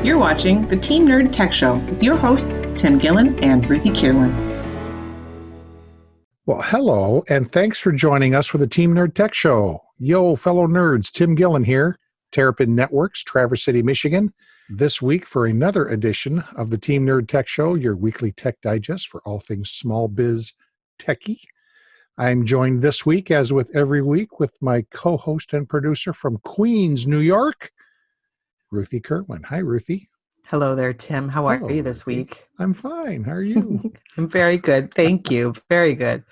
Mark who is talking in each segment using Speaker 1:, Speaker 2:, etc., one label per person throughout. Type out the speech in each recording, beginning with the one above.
Speaker 1: You're watching the Team Nerd Tech Show with your hosts, Tim Gillen and Ruthie Kierlin.
Speaker 2: Well, hello, and thanks for joining us for the Team Nerd Tech Show. Yo, fellow nerds, Tim Gillen here, Terrapin Networks, Traverse City, Michigan. This week for another edition of the Team Nerd Tech Show, your weekly tech digest for all things small biz techie. I'm joined this week, as with every week, with my co-host and producer from Queens, New York, Ruthie Kerwin. Hi, Ruthie.
Speaker 3: Hello there, Tim. How are you this
Speaker 2: Ruthie.
Speaker 3: week?
Speaker 2: I'm fine. How are you?
Speaker 3: I'm very good. Thank you. Very good.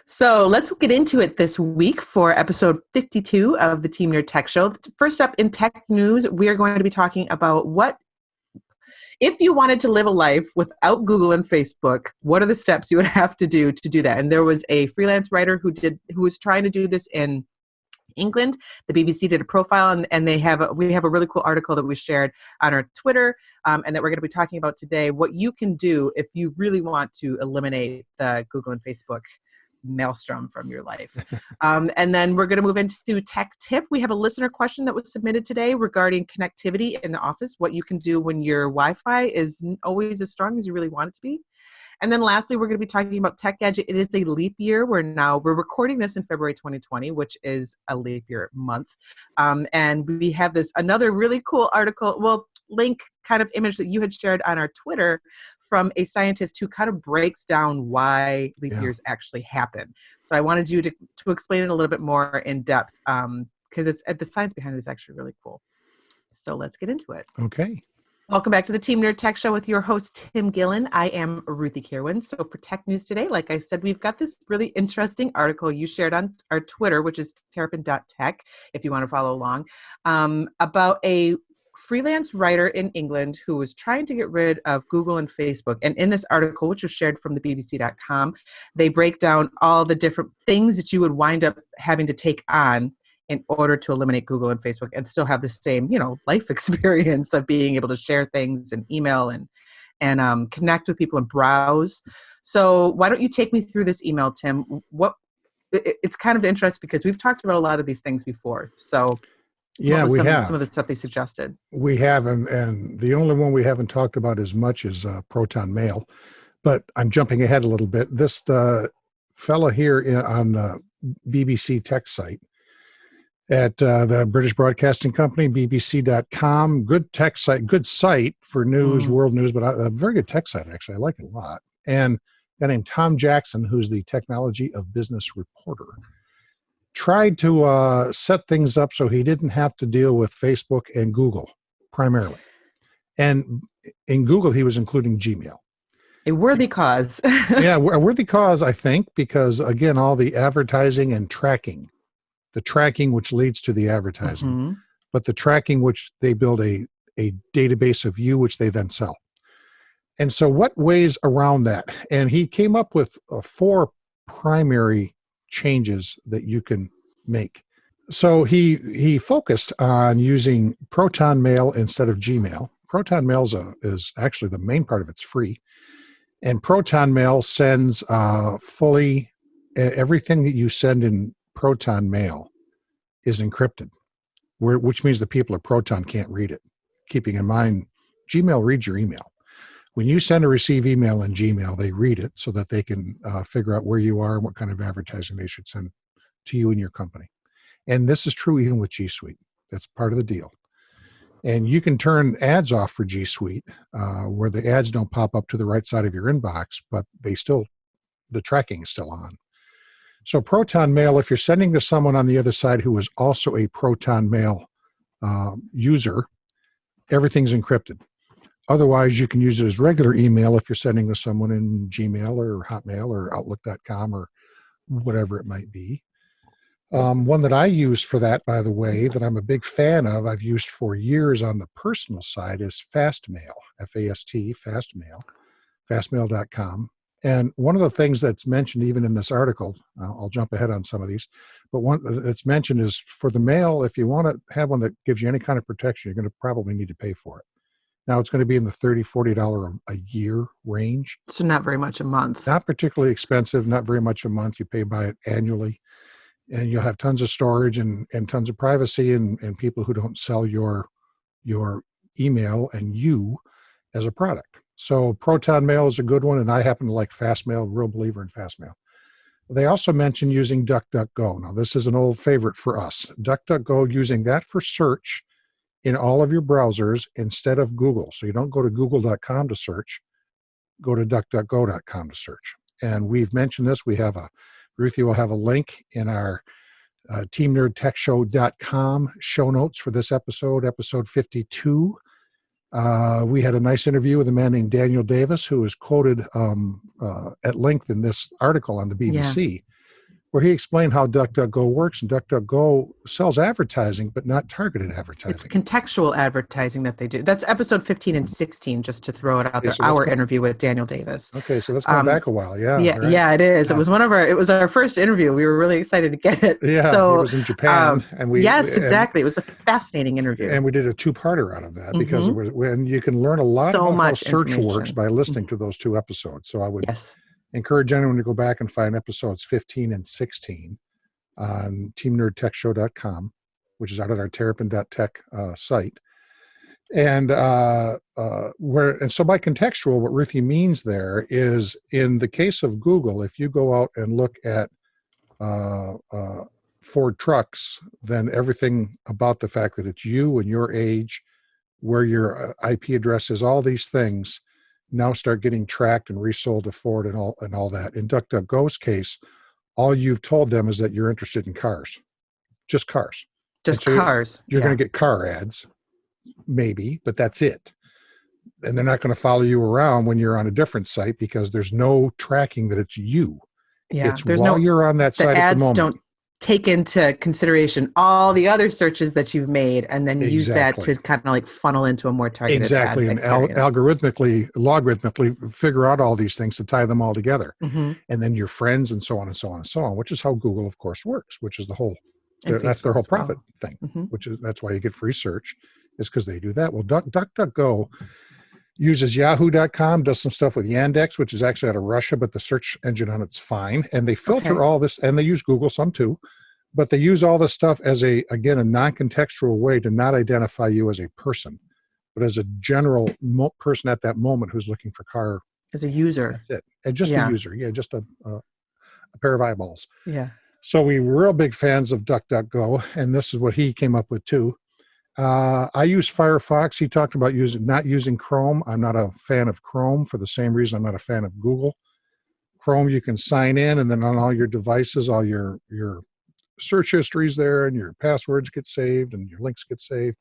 Speaker 3: So let's get into it this week for episode 52 of the Team Nerd Tech Show. First up in tech news, we are going to be talking about if you wanted to live a life without Google and Facebook, what are the steps you would have to do that? And there was a freelance writer who was trying to do this in England. The BBC did a profile, and we have a really cool article that we shared on our Twitter, and that we're going to be talking about today. What you can do if you really want to eliminate the Google and Facebook maelstrom from your life. And then we're going to move into tech tip. We have a listener question that was submitted today regarding connectivity in the office, what you can do when your Wi-Fi isn't always as strong as you really want it to be. And then lastly, we're going to be talking about Tech Gadget. It is a leap year. We're recording this in February 2020, which is a leap year month. And we have another really cool article, link kind of image that you had shared on our Twitter from a scientist who kind of breaks down why leap years actually happen. So I wanted you to explain it a little bit more in depth, because the science behind it is actually really cool. So let's get into it.
Speaker 2: Okay.
Speaker 3: Welcome back to the Team Nerd Tech Show with your host, Tim Gillen. I am Ruthie Kierlin. So for tech news today, like I said, we've got this really interesting article you shared on our Twitter, which is terrapin.tech, if you want to follow along, about a freelance writer in England who was trying to get rid of Google and Facebook. And in this article, which was shared from the BBC.com, they break down all the different things that you would wind up having to take on in order to eliminate Google and Facebook and still have the same, life experience of being able to share things and email and connect with people and browse. So why don't you take me through this email, Tim? It's kind of interesting because we've talked about a lot of these things before. So
Speaker 2: we have
Speaker 3: some of the stuff they suggested.
Speaker 2: We have, and the only one we haven't talked about as much is Proton Mail. But I'm jumping ahead a little bit. This fella here on the BBC Tech site at the British Broadcasting Company, bbc.com, good tech site, good site for news, world news, but a very good tech site, actually. I like it a lot. And a guy named Tom Jackson, who's the Technology of Business reporter, tried to set things up so he didn't have to deal with Facebook and Google primarily. And in Google, he was including Gmail.
Speaker 3: A worthy cause.
Speaker 2: Yeah, a worthy cause, I think, because, again, all the advertising and tracking, the tracking which leads to the advertising, but the tracking which they build a database of you, which they then sell. And so what ways around that? And he came up with 4 primary changes that you can make. So he focused on using Proton Mail instead of Gmail. Proton Mail is actually the main part of it's free. And Proton Mail sends fully everything that you send in Proton Mail is encrypted, which means the people at Proton can't read it. Keeping in mind, Gmail reads your email. When you send or receive email in Gmail, they read it so that they can figure out where you are and what kind of advertising they should send to you and your company. And this is true even with G Suite. That's part of the deal. And you can turn ads off for G Suite, where the ads don't pop up to the right side of your inbox, but the tracking is still on. So Proton Mail, if you're sending to someone on the other side who is also a Proton Mail user, everything's encrypted. Otherwise, you can use it as regular email if you're sending to someone in Gmail or Hotmail or Outlook.com or whatever it might be. One that I use for that, by the way, that I'm a big fan of, I've used for years on the personal side, is Fastmail, F-A-S-T, Fastmail, fastmail.com. And one of the things that's mentioned even in this article, I'll jump ahead on some of these, but one that's mentioned is for the mail, if you want to have one that gives you any kind of protection, you're going to probably need to pay for it. Now it's going to be in the $30, $40 a year range.
Speaker 3: So not very much a month.
Speaker 2: Not particularly expensive, not very much a month. You pay by it annually. And you'll have tons of storage and tons of privacy and people who don't sell your your email and you as a product. So Proton Mail is a good one, and I happen to like Fastmail, real believer in Fastmail. They also mentioned using DuckDuckGo. Now, this is an old favorite for us. DuckDuckGo, using that for search in all of your browsers instead of Google. So you don't go to google.com to search, go to duckduckgo.com to search. And we've mentioned this. Ruthie will have a link in our teamnerdtechshow.com show notes for this episode 52. We had a nice interview with a man named Daniel Davis, who is quoted at length in this article on the BBC, where he explained how DuckDuckGo works. And DuckDuckGo sells advertising, but not targeted advertising.
Speaker 3: It's contextual advertising that they do. That's episode 15 and 16, just to throw it out there.
Speaker 2: So
Speaker 3: our interview with Daniel Davis.
Speaker 2: Okay, so let's go back a while. Yeah,
Speaker 3: yeah,
Speaker 2: right.
Speaker 3: yeah, it is.
Speaker 2: Yeah.
Speaker 3: It was our first interview. We were really excited to get it.
Speaker 2: Yeah,
Speaker 3: so,
Speaker 2: it was in Japan, and
Speaker 3: exactly. It was a fascinating interview,
Speaker 2: and we did a two-parter out of that because it was when you can learn a lot about how search works by listening to those two episodes. So I would encourage anyone to go back and find episodes 15 and 16 on teamnerdtechshow.com, which is out at our terrapin.tech site. And so by contextual, what Ruthie means there is, in the case of Google, if you go out and look at Ford trucks, then everything about the fact that it's you and your age, where your IP address is, all these things now start getting tracked and resold to Ford and all that. In DuckDuckGo's case, all you've told them is that you're interested in cars, just cars.
Speaker 3: Just cars.
Speaker 2: You're going to get car ads, maybe, but that's it. And they're not going to follow you around when you're on a different site because there's no tracking that it's you.
Speaker 3: Yeah,
Speaker 2: it's while you're on that site at the moment.
Speaker 3: The ads don't take into consideration all the other searches that you've made and then use that to kind of like funnel into a more targeted ad
Speaker 2: and logarithmically figure out all these things to tie them all together. And then your friends and so on and so on and so on, which is how Google, of course, works, which is that's their whole profit thing, that's why you get free search, is because they do that. Well, DuckDuckGo uses yahoo.com, does some stuff with Yandex, which is actually out of Russia, but the search engine on it's fine. And they filter all this, and they use Google some too, but they use all this stuff as a non-contextual way to not identify you as a person, but as a general person at that moment who's looking for car.
Speaker 3: As a user.
Speaker 2: That's it. And just a user. Yeah, just a pair of eyeballs.
Speaker 3: Yeah.
Speaker 2: So we were real big fans of DuckDuckGo, and this is what he came up with too. I use Firefox. He talked about not using Chrome. I'm not a fan of Chrome for the same reason I'm not a fan of Google. Chrome, you can sign in, and then on all your devices, all your search history's there, and your passwords get saved, and your links get saved.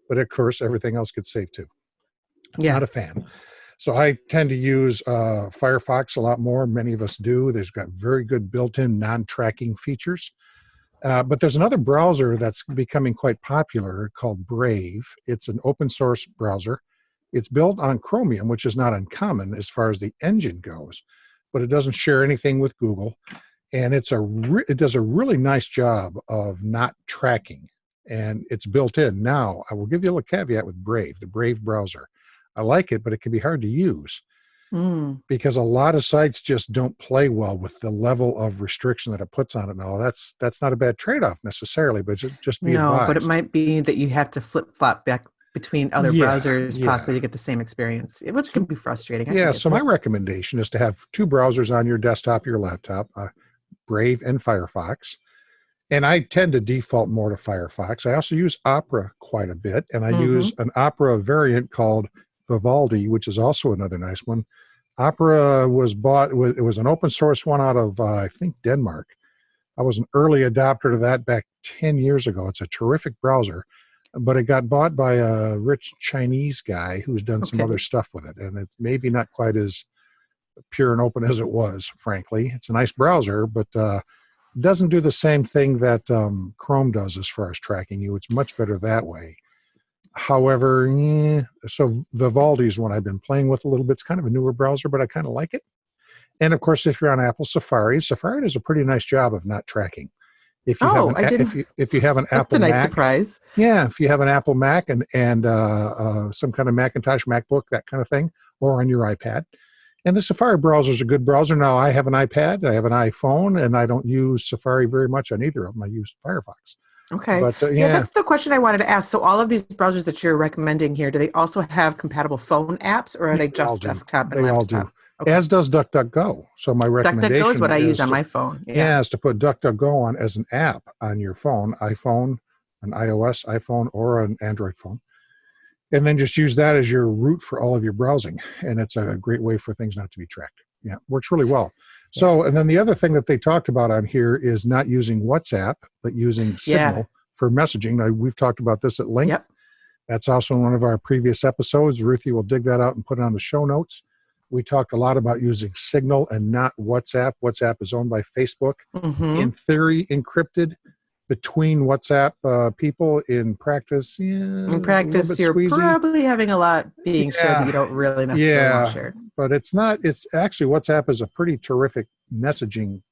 Speaker 2: But of course, everything else gets saved too. Yeah. Not a fan. So I tend to use Firefox a lot more. Many of us do. They've got very good built-in non-tracking features. But there's another browser that's becoming quite popular called Brave. It's an open source browser. It's built on Chromium, which is not uncommon as far as the engine goes, but it doesn't share anything with Google. And it does a really nice job of not tracking, and it's built in. Now, I will give you a little caveat with Brave, the Brave browser. I like it, but it can be hard to use. Because a lot of sites just don't play well with the level of restriction that it puts on it. Now, that's not a bad trade-off necessarily, but just be advised.
Speaker 3: No, but it might be that you have to flip-flop back between other browsers possibly to get the same experience, which can be frustrating.
Speaker 2: So my recommendation is to have two browsers on your desktop, your laptop, Brave and Firefox. And I tend to default more to Firefox. I also use Opera quite a bit, and I use an Opera variant called Vivaldi, which is also another nice one. Opera was bought, it was an open source one out of, I think, Denmark. I was an early adopter to that back 10 years ago. It's a terrific browser, but it got bought by a rich Chinese guy who's done some other stuff with it. And it's maybe not quite as pure and open as it was, frankly. It's a nice browser, but doesn't do the same thing that Chrome does as far as tracking you. It's much better that way. However, so Vivaldi is one I've been playing with a little bit. It's kind of a newer browser, but I kind of like it. And of course, if you're on Apple, Safari does a pretty nice job of not tracking. If you if you have an Apple Mac,
Speaker 3: that's a nice surprise.
Speaker 2: Yeah, if you have an Apple Mac and some kind of Macintosh MacBook, that kind of thing, or on your iPad. And the Safari browser is a good browser. Now, I have an iPad, I have an iPhone, and I don't use Safari very much on either of them. I use Firefox.
Speaker 3: Okay.
Speaker 2: But
Speaker 3: Yeah, that's the question I wanted to ask. So all of these browsers that you're recommending here, do they also have compatible phone apps, or are they
Speaker 2: they all
Speaker 3: just
Speaker 2: do.
Speaker 3: desktop and
Speaker 2: They all
Speaker 3: laptop?
Speaker 2: do.
Speaker 3: Okay.
Speaker 2: As does DuckDuckGo. So my
Speaker 3: DuckDuckGo is
Speaker 2: recommendation
Speaker 3: what I use
Speaker 2: is
Speaker 3: on
Speaker 2: to,
Speaker 3: my phone.
Speaker 2: yeah, is to put DuckDuckGo on as an app on your phone, iPhone, an iOS iPhone, or an Android phone. And then just use that as your route for all of your browsing. And it's a great way for things not to be tracked. Yeah, works really well. So, and then the other thing that they talked about on here is not using WhatsApp, but using Signal for messaging. Now, we've talked about this at length.
Speaker 3: Yep.
Speaker 2: That's also in one of our previous episodes. Ruthie will dig that out and put it on the show notes. We talked a lot about using Signal and not WhatsApp. WhatsApp is owned by Facebook. In theory, encrypted. Between WhatsApp people, in practice,
Speaker 3: In practice, you're
Speaker 2: squeezy.
Speaker 3: Probably having a lot being shared that you don't really necessarily want to share.
Speaker 2: But it's not. It's actually, WhatsApp is a pretty terrific messaging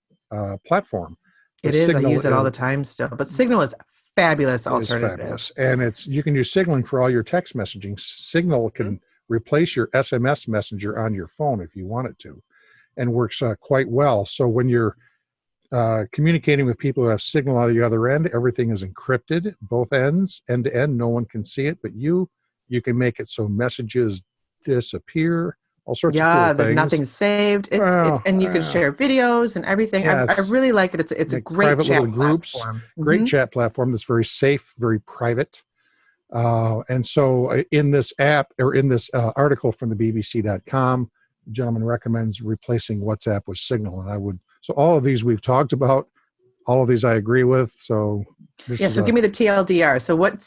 Speaker 2: platform.
Speaker 3: It is. Signal, I use it all the time still. But Signal is fabulous alternative.
Speaker 2: Fabulous. And you can use signaling for all your text messaging. Signal can replace your SMS messenger on your phone if you want it to, and works quite well. So when you're communicating with people who have Signal out of the other end, everything is encrypted, both ends, end to end. No one can see it, but you can make it so messages disappear, all sorts of cool things.
Speaker 3: Nothing's saved. And you can share videos and everything. I really like it. It's a great
Speaker 2: private
Speaker 3: chat
Speaker 2: little groups,
Speaker 3: platform.
Speaker 2: Great chat platform that's very safe, very private. And so in this app, or in this article from the BBC.com, the gentleman recommends replacing WhatsApp with Signal. And so all of these we've talked about, all of these I agree with. So
Speaker 3: give me the TLDR. So what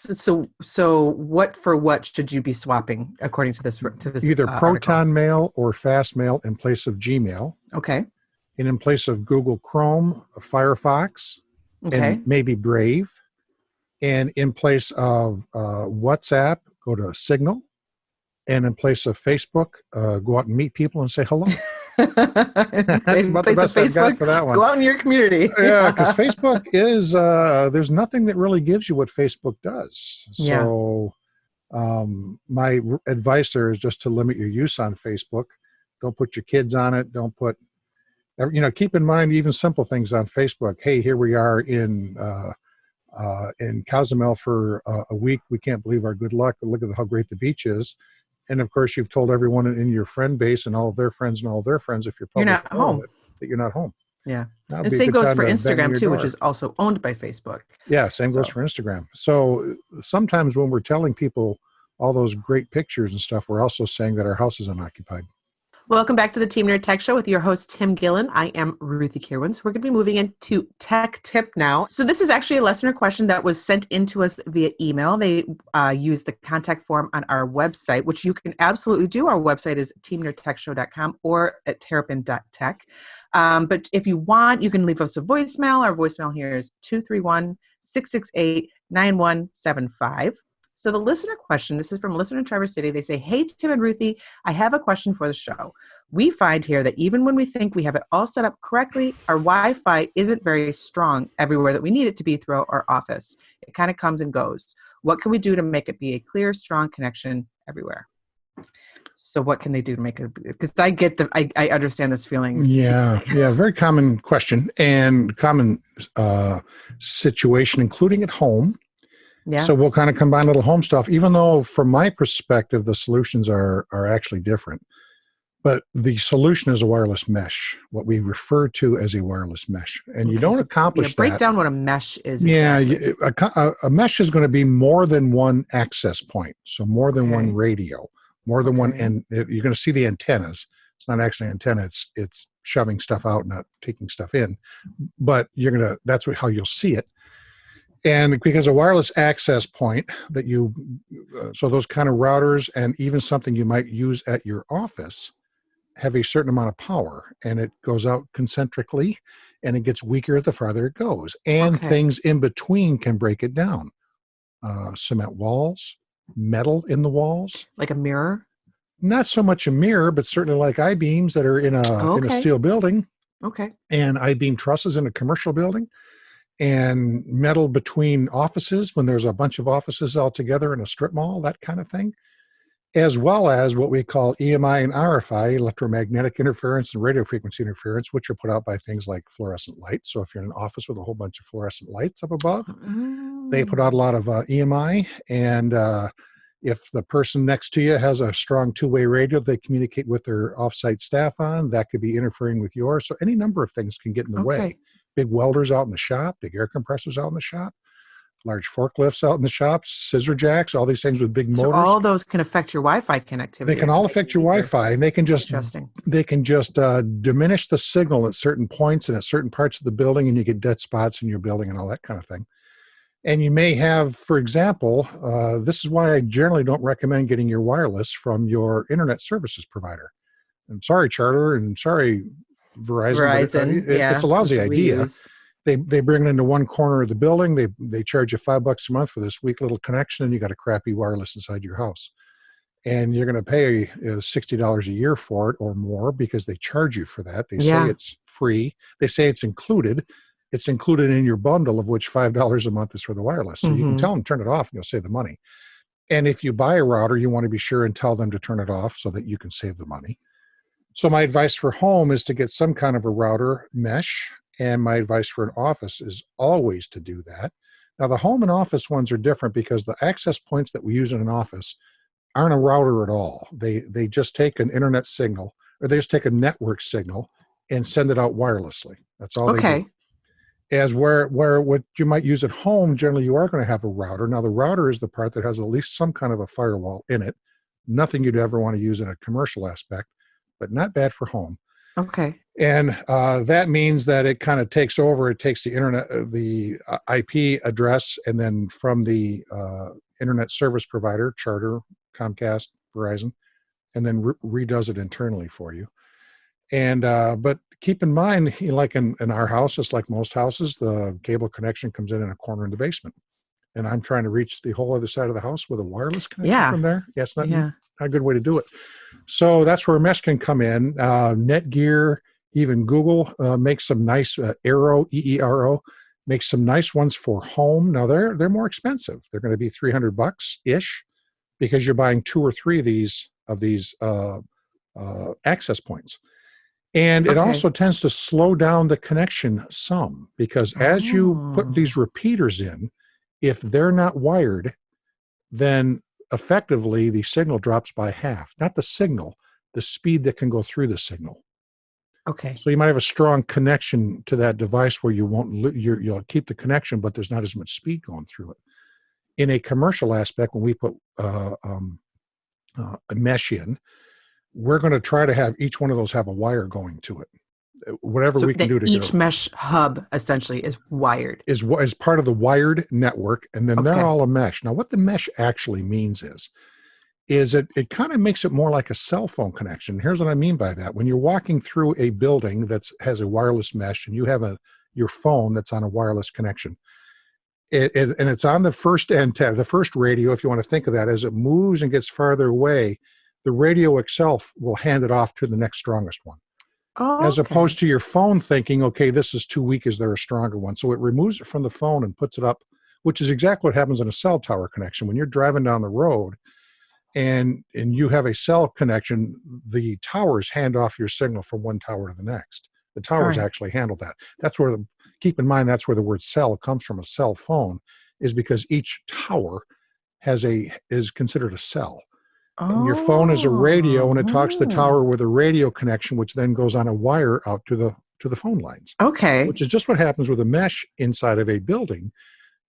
Speaker 3: should you be swapping according to this?
Speaker 2: Either Proton
Speaker 3: article?
Speaker 2: Mail or Fast Mail in place of Gmail.
Speaker 3: Okay.
Speaker 2: And in place of Google Chrome, Firefox, and maybe Brave. And in place of WhatsApp, go to Signal. And in place of Facebook, go out and meet people and say hello. That's about the best I've got for that one.
Speaker 3: Go out in your community.
Speaker 2: Yeah, because Facebook is, there's nothing that really gives you what Facebook does. So my advice there is just to limit your use on Facebook. Don't put your kids on it. Don't put, keep in mind even simple things on Facebook. Hey, here we are in Cozumel for a week. We can't believe our good luck. Look at how great the beach is. And of course, you've told everyone in your friend base and all of their friends and all of their friends, if you're
Speaker 3: not home,
Speaker 2: that you're not home.
Speaker 3: Yeah. The same goes for Instagram too, which is also owned by Facebook.
Speaker 2: Yeah, same goes for Instagram. So sometimes when we're telling people all those great pictures and stuff, we're also saying that our house is unoccupied.
Speaker 3: Welcome back to the Team Nerd Tech Show with your host, Tim Gillen. I am Ruthie Kirwan. So we're going to be moving into Tech Tip now. So this is actually a listener question that was sent in to us via email. They use the contact form on our website, which you can absolutely do. Our website is teamnerdtechshow.com or at terrapin.tech. But if you want, you can leave us a voicemail. Our voicemail here is 231-668-9175. So the listener question, this is from listener Traverse City. They say, hey, Tim and Ruthie, I have a question for the show. We find here that even when we think we have it all set up correctly, our Wi-Fi isn't very strong everywhere that we need it to be throughout our office. It kind of comes and goes. What can we do to make it be a clear, strong connection everywhere? So what can they do to make it? Because I understand this feeling.
Speaker 2: Yeah. Very common question and common situation, including at home.
Speaker 3: Yeah.
Speaker 2: So we'll kind of combine a little home stuff, even though from my perspective, the solutions are actually different. But the solution is a wireless mesh, what we refer to as a wireless mesh. And you don't accomplish that.
Speaker 3: Break down what a mesh is.
Speaker 2: Yeah, exactly. A mesh is going to be more than one access point. So more than one radio, more than one, and you're going to see the antennas. It's not actually an antenna, it's shoving stuff out, not taking stuff in. But that's how you'll see it. And because a wireless access point that so those kind of routers and even something you might use at your office have a certain amount of power, and it goes out concentrically and it gets weaker the farther it goes. And things in between can break it down. Cement walls, metal in the walls.
Speaker 3: Like a mirror?
Speaker 2: Not so much a mirror, but certainly like I-beams that are in a steel building.
Speaker 3: Okay.
Speaker 2: And I-beam trusses in a commercial building. And metal between offices when there's a bunch of offices all together in a strip mall, that kind of thing. as well as what we call EMI and RFI, electromagnetic interference and radio frequency interference, which are put out by things like fluorescent lights. So if you're in an office with a whole bunch of fluorescent lights up above, they put out a lot of EMI. And if the person next to you has a strong two-way radio they communicate with their offsite staff on, that could be interfering with yours. So any number of things can get in the way. Big welders out in the shop, big air compressors out in the shop, large forklifts out in the shops, scissor jacks, all these things with big motors.
Speaker 3: So all those can affect your Wi-Fi connectivity.
Speaker 2: They can all affect your Wi-Fi, and they can just diminish the signal at certain points and at certain parts of the building, and you get dead spots in your building and all that kind of thing. And you may have, for example, this is why I generally don't recommend getting your wireless from your internet services provider. I'm sorry, Charter, and sorry, Verizon. It's a lousy idea. They bring it into one corner of the building. They charge you $5 a month for this weak little connection, and you got a crappy wireless inside your house. And you're going to pay $60 a year for it or more because they charge you for that. They say it's free. They say it's included. It's included in your bundle, of which $5 a month is for the wireless. So you can tell them turn it off, and you'll save the money. And if you buy a router, you want to be sure and tell them to turn it off so that you can save the money. So my advice for home is to get some kind of a router mesh. And my advice for an office is always to do that. Now, the home and office ones are different because the access points that we use in an office aren't a router at all. They just take an internet signal, or they just take a network signal and send it out wirelessly. That's all they do. As where what you might use at home, generally you are going to have a router. Now, the router is the part that has at least some kind of a firewall in it. Nothing you'd ever want to use in a commercial aspect, but not bad for home.
Speaker 3: Okay.
Speaker 2: And that means that it kind of takes over. It takes the internet, the IP address, and then from the internet service provider, Charter, Comcast, Verizon, and then redoes it internally for you. And but keep in mind, like in our house, just like most houses, the cable connection comes in a corner in the basement. And I'm trying to reach the whole other side of the house with a wireless connection from there. Yeah, it's not a good way to do it. So that's where mesh can come in. Netgear, even Google makes some nice Eero, EERO, makes some nice ones for home. Now they're more expensive. They're going to be $300-ish because you're buying 2 or 3 of these access points. And it also tends to slow down the connection some because as you put these repeaters in, if they're not wired, then effectively the signal drops by half. Not the signal, the speed that can go through the signal.
Speaker 3: Okay.
Speaker 2: So you might have a strong connection to that device where you'll keep the connection, but there's not as much speed going through it. In a commercial aspect, when we put a mesh in, we're going to try to have each one of those have a wire going to it. Whatever we can do to
Speaker 3: each mesh hub essentially is wired.
Speaker 2: Is part of the wired network, and then they're all a mesh. Now, what the mesh actually means is it kind of makes it more like a cell phone connection. Here's what I mean by that. When you're walking through a building that has a wireless mesh, and you have your phone that's on a wireless connection, and it's on the first antenna, the first radio, if you want to think of that, as it moves and gets farther away, the radio itself will hand it off to the next strongest one. As opposed to your phone thinking, okay, this is too weak, is there a stronger one? So it removes it from the phone and puts it up, which is exactly what happens in a cell tower connection. When you're driving down the road and you have a cell connection, the towers hand off your signal from one tower to the next. The towers actually handle that. That's where keep in mind, that's where the word cell comes from. A cell phone is because each tower is considered a cell. And your phone is a radio, and it talks to the tower with a radio connection, which then goes on a wire out to the phone lines.
Speaker 3: Okay.
Speaker 2: Which is just what happens with a mesh inside of a building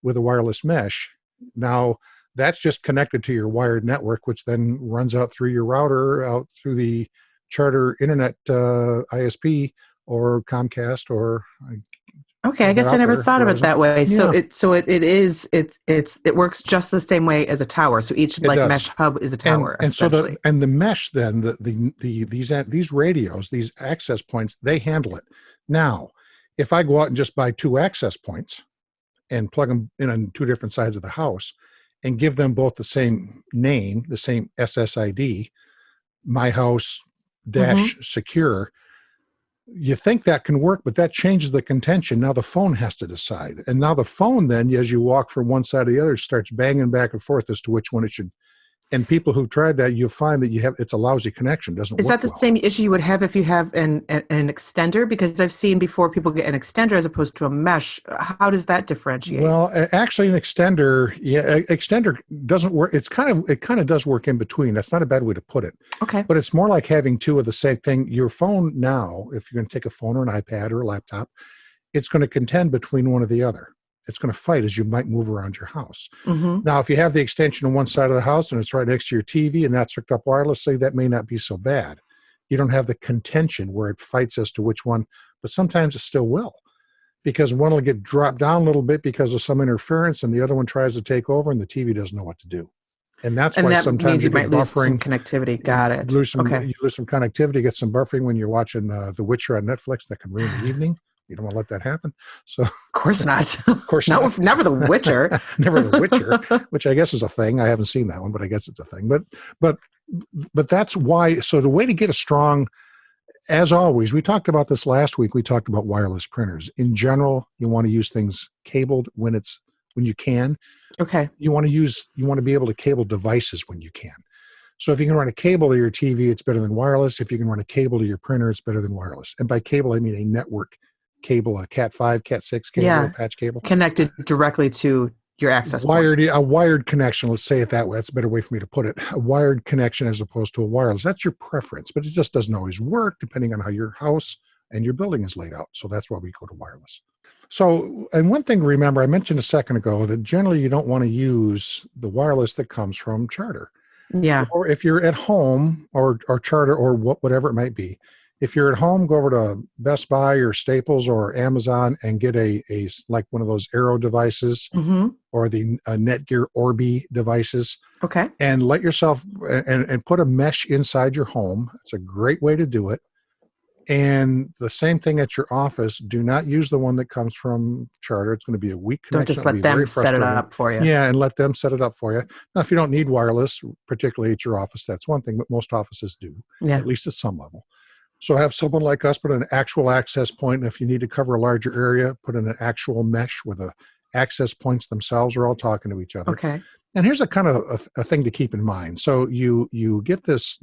Speaker 2: with a wireless mesh. Now, that's just connected to your wired network, which then runs out through your router, out through the Charter Internet ISP or Comcast or.
Speaker 3: Okay, I guess I never thought of it that way. Yeah. It works just the same way as a tower. So each mesh hub is a tower.
Speaker 2: And so the mesh then these radios, these access points, they handle it. Now, if I go out and just buy 2 access points and plug them in on 2 different sides of the house and give them both the same name, the same SSID, my house secure. You think that can work, but that changes the contention. Now the phone has to decide. And now the phone then, as you walk from one side to the other, starts banging back and forth as to which one it should And people who've tried that, you'll find that it's a lousy connection. Doesn't
Speaker 3: Is
Speaker 2: work
Speaker 3: that the
Speaker 2: well.
Speaker 3: same issue you would have if you have an extender? Because I've seen before people get an extender as opposed to a mesh. How does that differentiate?
Speaker 2: Well, actually, an extender doesn't work. It kind of does work in between. That's not a bad way to put it.
Speaker 3: Okay.
Speaker 2: But it's more like having two of the same thing. Your phone now, if you're going to take a phone or an iPad or a laptop, it's going to contend between one or the other. It's going to fight as you might move around your house.
Speaker 3: Mm-hmm.
Speaker 2: Now, if you have the extension on one side of the house and it's right next to your TV and that's hooked up wirelessly, that may not be so bad. You don't have the contention where it fights as to which one, but sometimes it still will, because one will get dropped down a little bit because of some interference and the other one tries to take over and the TV doesn't know what to do. And that's why
Speaker 3: that
Speaker 2: sometimes
Speaker 3: means you
Speaker 2: get
Speaker 3: might lose some
Speaker 2: buffering.
Speaker 3: connectivity. Got it.
Speaker 2: You lose some
Speaker 3: Okay.
Speaker 2: connectivity, get some buffering when you're watching The Witcher on Netflix. That can ruin the evening. You don't want to let that happen. So,
Speaker 3: Of course not.
Speaker 2: of course not.
Speaker 3: Never The Witcher.
Speaker 2: Never The Witcher, which I guess is a thing. I haven't seen that one, but I guess it's a thing. But that's why. So the way to get a strong, as always, we talked about this last week. We talked about wireless printers. In general, you want to use things cabled when you can.
Speaker 3: Okay.
Speaker 2: You want to be able to cable devices when you can. So if you can run a cable to your TV, it's better than wireless. If you can run a cable to your printer, it's better than wireless. And by cable, I mean a network cable, a Cat 5, Cat 6 cable, a patch cable.
Speaker 3: Connected directly to your access point.
Speaker 2: A wired connection, let's say it that way. That's a better way for me to put it. A wired connection as opposed to a wireless. That's your preference, but it just doesn't always work depending on how your house and your building is laid out. So that's why we go to wireless. So, and one thing to remember, I mentioned a second ago that generally you don't want to use the wireless that comes from Charter.
Speaker 3: Yeah.
Speaker 2: Or if you're at home or Charter or whatever it might be, if you're at home, go over to Best Buy or Staples or Amazon and get a like one of those Aero devices or the Netgear Orbi devices.
Speaker 3: Okay.
Speaker 2: And let yourself and put a mesh inside your home. It's a great way to do it. And the same thing at your office. Do not use the one that comes from Charter. It's going to be a weak connection.
Speaker 3: Don't just let them set it up for you.
Speaker 2: Yeah, and let them set it up for you. Now, if you don't need wireless, particularly at your office, that's one thing, but most offices do, at least at some level. So have someone like us put an actual access point. And if you need to cover a larger area, put in an actual mesh where the access points themselves are all talking to each other.
Speaker 3: Okay.
Speaker 2: And here's a kind of a thing to keep in mind. So you get this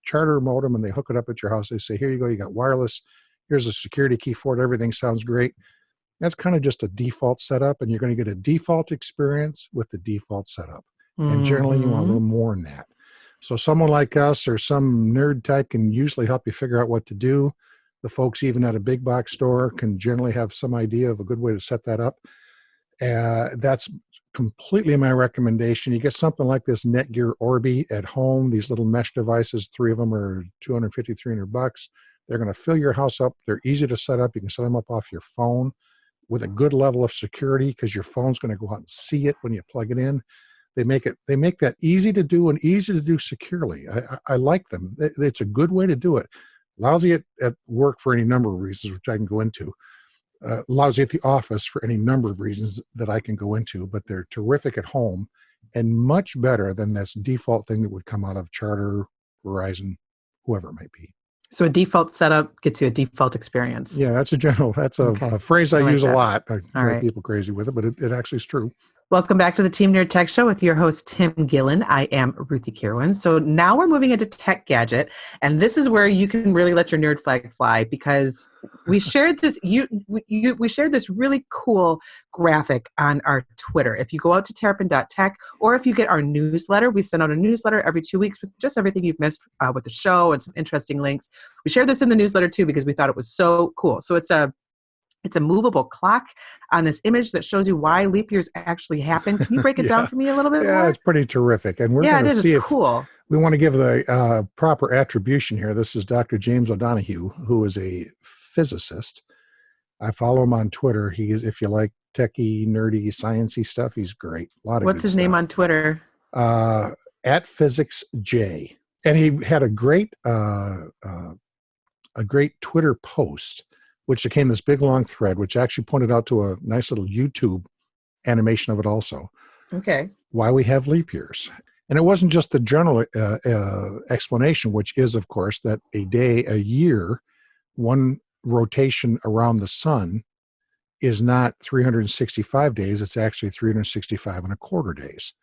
Speaker 2: Charter modem and they hook it up at your house. They say, here you go, you got wireless. Here's a security key for it. Everything sounds great. That's kind of just a default setup, and you're going to get a default experience with the default setup. And generally you want a little more than that. So someone like us or some nerd type can usually help you figure out what to do. The folks even at a big box store can generally have some idea of a good way to set that up. That's completely my recommendation. You get something like this Netgear Orbi at home, these little mesh devices, 3 of them are $250, $300. They're going to fill your house up. They're easy to set up. You can set them up off your phone with a good level of security because your phone's going to go out and see it when you plug it in. They make that easy to do and easy to do securely. I like them. It's a good way to do it. Lousy at work for any number of reasons, which I can go into. Lousy at the office for any number of reasons that I can go into, but they're terrific at home and much better than this default thing that would come out of Charter, Verizon, whoever it might be.
Speaker 3: So a default setup gets you a default experience.
Speaker 2: Yeah, that's a phrase I use a lot. I drive people crazy with it, but it actually is true.
Speaker 3: Welcome back to the Team Nerd Tech Show with your host, Tim Gillen. I am Ruthie Kirwan. So now we're moving into Tech Gadget, and this is where you can really let your nerd flag fly because we shared this. We shared this really cool graphic on our Twitter. If you go out to terrapin.tech, or if you get our newsletter, we send out a newsletter every 2 weeks with just everything you've missed with the show and some interesting links. We shared this in the newsletter too because we thought it was so cool. So it's a movable clock on this image that shows you why leap years actually happen. Can you break it down for me a little bit more?
Speaker 2: Yeah, it's pretty terrific. And we're going to see if
Speaker 3: cool.
Speaker 2: We want to give the proper attribution here. This is Dr. James O'Donoghue, who is a physicist. I follow him on Twitter. He is, if you like techie, nerdy, sciencey stuff, he's great.
Speaker 3: What's his name on Twitter?
Speaker 2: At PhysicsJ. And he had a great Twitter post, which became this big long thread, which actually pointed out to a nice little YouTube animation of it also.
Speaker 3: Okay.
Speaker 2: Why we have leap years. And it wasn't just the general explanation, which is, of course, that a year, one rotation around the sun is not 365 days. It's actually 365 and a quarter days.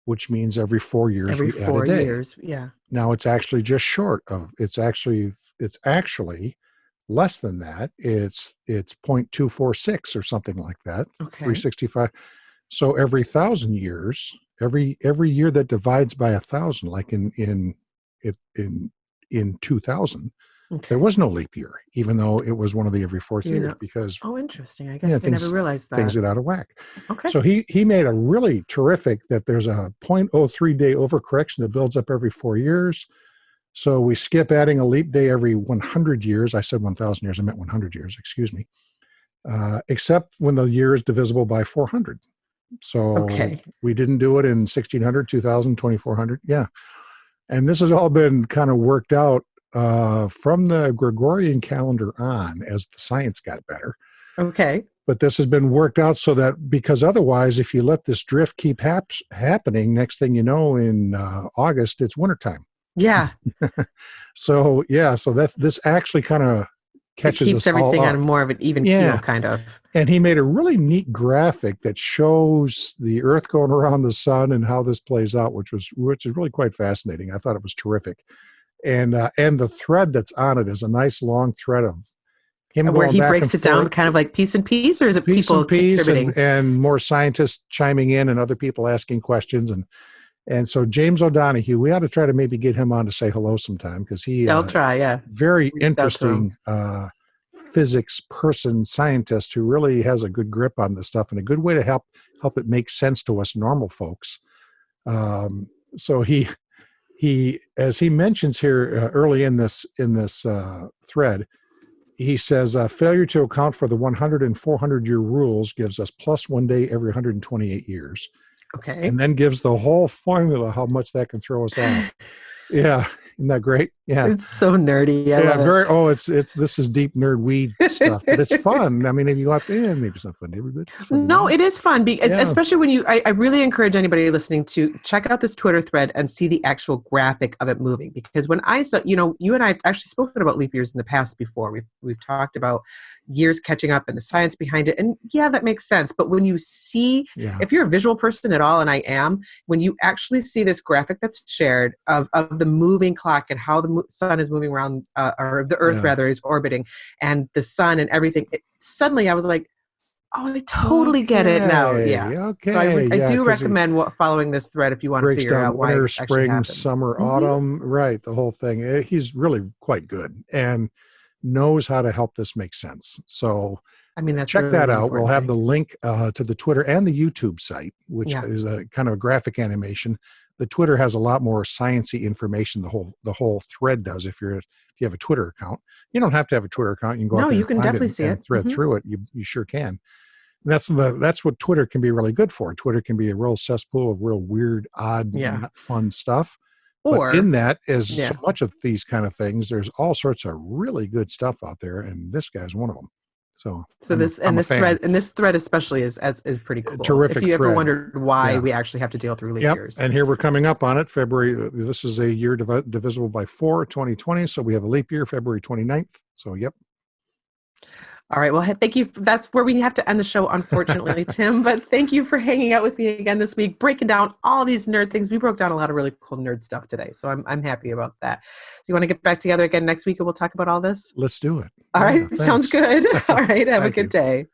Speaker 2: which means every 4 years
Speaker 3: Every
Speaker 2: we add a
Speaker 3: 4
Speaker 2: day.
Speaker 3: years, yeah.
Speaker 2: Now it's actually just short of, it's actually less than that. It's 0.246 or something like that.
Speaker 3: Okay.
Speaker 2: 365. So every 1,000 years, every year that divides by 1,000, like in 2000,
Speaker 3: Okay.
Speaker 2: there was no leap year, even though it was one of the every fourth years, because
Speaker 3: interesting. I guess I never realized that.
Speaker 2: Things get out of whack.
Speaker 3: Okay.
Speaker 2: So he made a really terrific, that there's a 0.03 day overcorrection that builds up every 4 years. So we skip adding a leap day every 100 years. I said 1,000 years. I meant 100 years. Excuse me. Except when the year is divisible by 400. So we didn't do it in 1,600, 2,000, 2,400. Yeah. And this has all been kind of worked out from the Gregorian calendar on as the science got better.
Speaker 3: Okay.
Speaker 2: But this has been worked out so that, because otherwise, if you let this drift keep happening, next thing you know, in August, it's wintertime.
Speaker 3: Yeah.
Speaker 2: So this actually kind of catches
Speaker 3: keeps
Speaker 2: us all
Speaker 3: everything
Speaker 2: up.
Speaker 3: on more of an even keel, kind of.
Speaker 2: And he made a really neat graphic that shows the Earth going around the sun and how this plays out, which is really quite fascinating. I thought it was terrific. And the thread that's on it is a nice long thread of him
Speaker 3: where
Speaker 2: going
Speaker 3: he
Speaker 2: back
Speaker 3: breaks
Speaker 2: and
Speaker 3: it down
Speaker 2: forth.
Speaker 3: kind of like piece and piece, or is it people contributing?
Speaker 2: And more scientists chiming in and other people asking questions. And so James O'Donoghue, we ought to try to maybe get him on to say hello sometime, because
Speaker 3: I'll try, yeah.
Speaker 2: Very interesting physics person, scientist who really has a good grip on this stuff and a good way to help it make sense to us normal folks. So he as he mentions here early in this thread, he says failure to account for the 100 and 400 year rules gives us plus 1 day every 128 years.
Speaker 3: Okay.
Speaker 2: And then gives the whole formula how much that can throw us off. Yeah. Isn't that great? Yeah.
Speaker 3: It's so nerdy. I love
Speaker 2: very, it. This is deep nerd weed stuff, but it's fun. I mean, if you go up, maybe it's not fun to everybody.
Speaker 3: No, it is fun, because especially when I really encourage anybody listening to check out this Twitter thread and see the actual graphic of it moving. Because when I saw, you and I have actually spoken about leap years in the past before. We've talked about years catching up and the science behind it. And yeah, that makes sense. But when you see, if you're a visual person at all, and I am, when you actually see this graphic that's shared of the moving clock and how the sun is moving around, or the Earth rather is orbiting, and the sun and everything, suddenly I was like, oh, I totally get it now. Yeah.
Speaker 2: Okay.
Speaker 3: So I do recommend following this thread if you want to figure out why
Speaker 2: winter,
Speaker 3: it actually
Speaker 2: spring,
Speaker 3: happens.
Speaker 2: summer, autumn, right? The whole thing. He's really quite good and knows how to help this make sense. So
Speaker 3: I mean, that's
Speaker 2: check
Speaker 3: really
Speaker 2: that out.
Speaker 3: important
Speaker 2: We'll have
Speaker 3: thing.
Speaker 2: the link to the Twitter and the YouTube site, which is a kind of a graphic animation. The Twitter has a lot more sciencey information. The whole thread does. If you have a Twitter account, you don't have to have a Twitter account. You can go out there
Speaker 3: you can definitely see
Speaker 2: and
Speaker 3: it.
Speaker 2: thread through it. You sure can. And that's what Twitter can be really good for. Twitter can be a real cesspool of real weird, odd, not fun stuff. But in that is so much of these kind of things. There's all sorts of really good stuff out there, and this guy's one of them. So
Speaker 3: this thread especially is pretty cool.
Speaker 2: Terrific.
Speaker 3: If you ever
Speaker 2: thread.
Speaker 3: wondered why we actually have to deal through leap years.
Speaker 2: And here we're coming up on it. February. This is a year divisible by 4, 2020. So we have a leap year, February 29th. So yep.
Speaker 3: All right. Well, thank you. That's where we have to end the show, unfortunately, Tim. But thank you for hanging out with me again this week, breaking down all these nerd things. We broke down a lot of really cool nerd stuff today, so I'm happy about that. So you want to get back together again next week and we'll talk about all this?
Speaker 2: Let's do it.
Speaker 3: All right. Sounds good. All right. Have a good day.